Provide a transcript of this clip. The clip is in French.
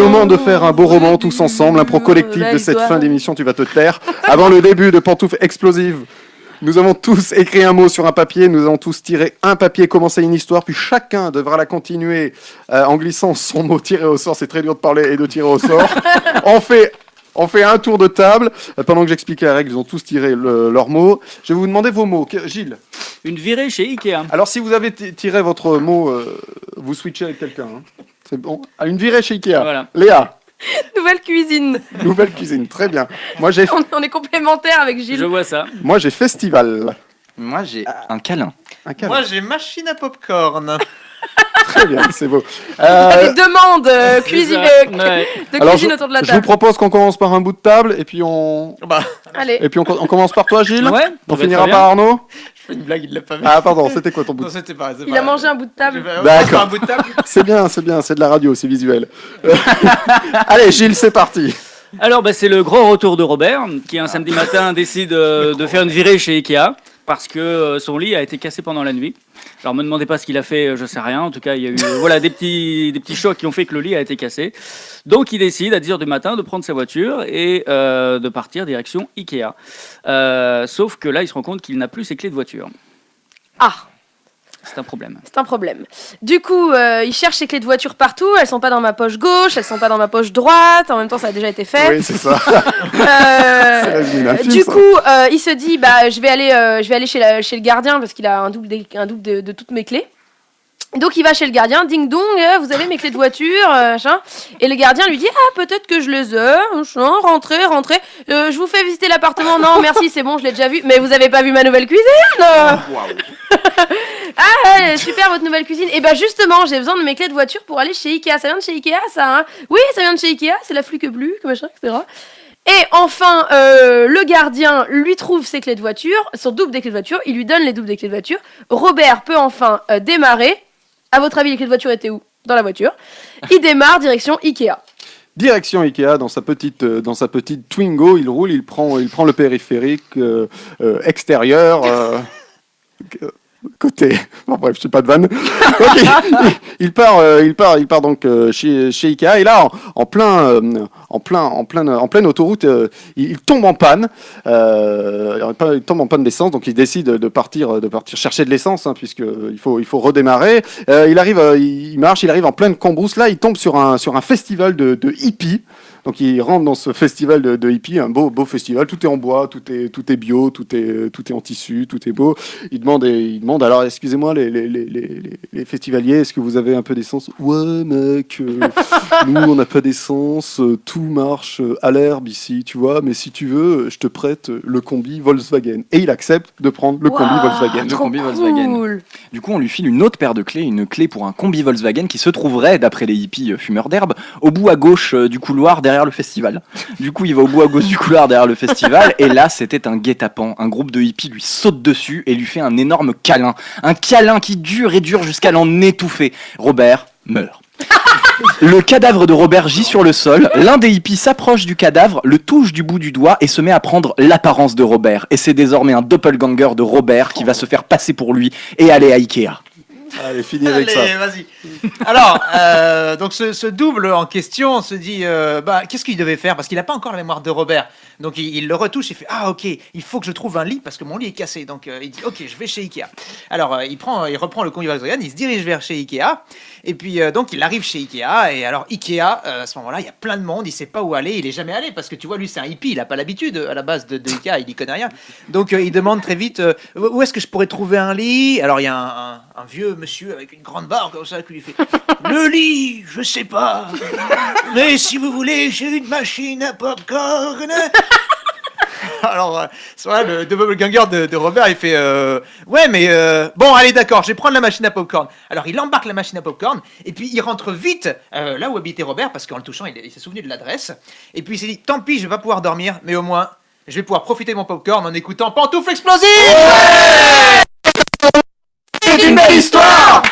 moment de faire un beau roman tous ensemble, impro collectif de cette fin d'émission, tu vas te taire. Avant le début de Pantoufles Explosives, nous avons tous écrit un mot sur un papier, nous avons tous tiré un papier, commencé une histoire, puis chacun devra la continuer en glissant son mot tiré au sort. C'est très dur de parler et de tirer au sort. On fait un tour de table. Pendant que j'explique la règle, ils ont tous tiré leurs mots. Je vais vous demander vos mots. Gilles. Une virée chez Ikea. Alors, si vous avez tiré votre mot, vous switchez avec quelqu'un. Hein. C'est bon. Ah, une virée chez Ikea. Voilà. Léa. Nouvelle cuisine. Nouvelle cuisine, très bien. On est complémentaires avec Gilles. Je vois ça. Moi, j'ai festival. Moi, j'ai un câlin. Moi, j'ai machine à popcorn. Très bien, c'est beau. Des demandes cuisine, de alors, cuisine autour de la je table. vous propose qu'on commence par un bout de table et puis on commence par toi, Gilles. Ouais. On finira par Arnaud. Je fais une blague, il l'a pas vu. Ah pardon, c'était quoi ton bout de Non, c'était pas. Il a mangé un bout de table. D'accord. Un bout de table. C'est bien, c'est de la radio, c'est visuel. Allez, Gilles, c'est parti. Alors, c'est le grand retour de Robert, qui un samedi matin décide de faire une virée chez Ikea, parce que son lit a été cassé pendant la nuit. Alors, me demandez pas ce qu'il a fait, je sais rien. En tout cas, il y a eu des petits chocs qui ont fait que le lit a été cassé. Donc, il décide à 10h du matin de prendre sa voiture et de partir direction Ikea. Sauf que là, il se rend compte qu'il n'a plus ses clés de voiture. Ah, c'est un problème. C'est un problème. Du coup, il cherche ses clés de voiture partout. Elles sont pas dans ma poche gauche, elles sont pas dans ma poche droite. En même temps, ça a déjà été fait. Oui, c'est ça. Du coup, il se dit, je vais aller chez le gardien parce qu'il a un double de toutes mes clés. Donc il va chez le gardien, ding dong, vous avez mes clés de voiture, machin. Et le gardien lui dit, peut-être que je les ai, machin, rentrez, je vous fais visiter l'appartement, non merci c'est bon je l'ai déjà vu, mais vous avez pas vu ma nouvelle cuisine. Super votre nouvelle cuisine. Et justement j'ai besoin de mes clés de voiture pour aller chez Ikea, ça vient de chez Ikea ça hein? Oui ça vient de chez Ikea, c'est la flûte que plus, machin, etc. Et enfin, le gardien lui trouve ses clés de voiture, son double des clés de voiture, il lui donne les doubles des clés de voiture. Robert peut enfin démarrer. À votre avis, les clés de voiture étaient où? Dans la voiture. Il démarre, direction Ikea. Direction Ikea, dans sa petite Twingo, il roule, il prend le périphérique extérieur. Côté, bon, bref, je sais pas de vanne. Donc, il part donc chez Ikea et là en pleine autoroute, il tombe en panne. Il tombe en panne d'essence, donc il décide de partir chercher de l'essence, hein, puisque il faut redémarrer. Il marche, il arrive en pleine cambrousse. Là, il tombe sur un festival de hippies. Donc il rentre dans ce festival de hippies, un beau festival, tout est en bois, tout est bio, tout est en tissu, tout est beau. Il demande alors excusez-moi les festivaliers, est-ce que vous avez un peu d'essence? Ouais mec, nous on n'a pas d'essence, tout marche à l'herbe ici, tu vois, mais si tu veux, je te prête le combi Volkswagen. Et il accepte de prendre le combi Volkswagen. Le combi Volkswagen. Du coup on lui file une autre paire de clés, une clé pour un combi Volkswagen qui se trouverait, d'après les hippies fumeurs d'herbe, au bout à gauche du couloir derrière le festival. Du coup, il va au bout à gauche du couloir derrière le festival et là, c'était un guet-apens. Un groupe de hippies lui saute dessus et lui fait un énorme câlin. Un câlin qui dure et dure jusqu'à l'en étouffer. Robert meurt. Le cadavre de Robert gît sur le sol. L'un des hippies s'approche du cadavre, le touche du bout du doigt et se met à prendre l'apparence de Robert. Et c'est désormais un doppelganger de Robert qui va se faire passer pour lui et aller à Ikea. Allez, finis avec ça. Vas-y. Alors, donc ce double en question se dit, qu'est-ce qu'il devait faire? Parce qu'il n'a pas encore la mémoire de Robert. Donc il le retouche, il fait, ok, il faut que je trouve un lit parce que mon lit est cassé. Donc il dit, ok, je vais chez Ikea. Alors il reprend le combi Volkswagen, il se dirige vers chez Ikea. Et puis donc il arrive chez Ikea. Et alors Ikea, à ce moment-là, il y a plein de monde, il sait pas où aller, il est jamais allé parce que tu vois, lui c'est un hippie, il a pas l'habitude à la base de Ikea, il y connaît rien. Donc il demande très vite, où est-ce que je pourrais trouver un lit? Alors il y a un vieux monsieur avec une grande barbe comme ça qui lui fait, le lit, je sais pas, mais si vous voulez, j'ai une machine à popcorn. Alors, le doppelganger de Robert, il fait ouais, mais bon, allez, d'accord, je vais prendre la machine à popcorn. Alors, il embarque la machine à popcorn et puis il rentre vite là où habitait Robert parce qu'en le touchant, il s'est souvenu de l'adresse. Et puis il s'est dit, tant pis, je vais pas pouvoir dormir, mais au moins, je vais pouvoir profiter de mon popcorn en écoutant Pantoufles Explosives. C'est une belle histoire.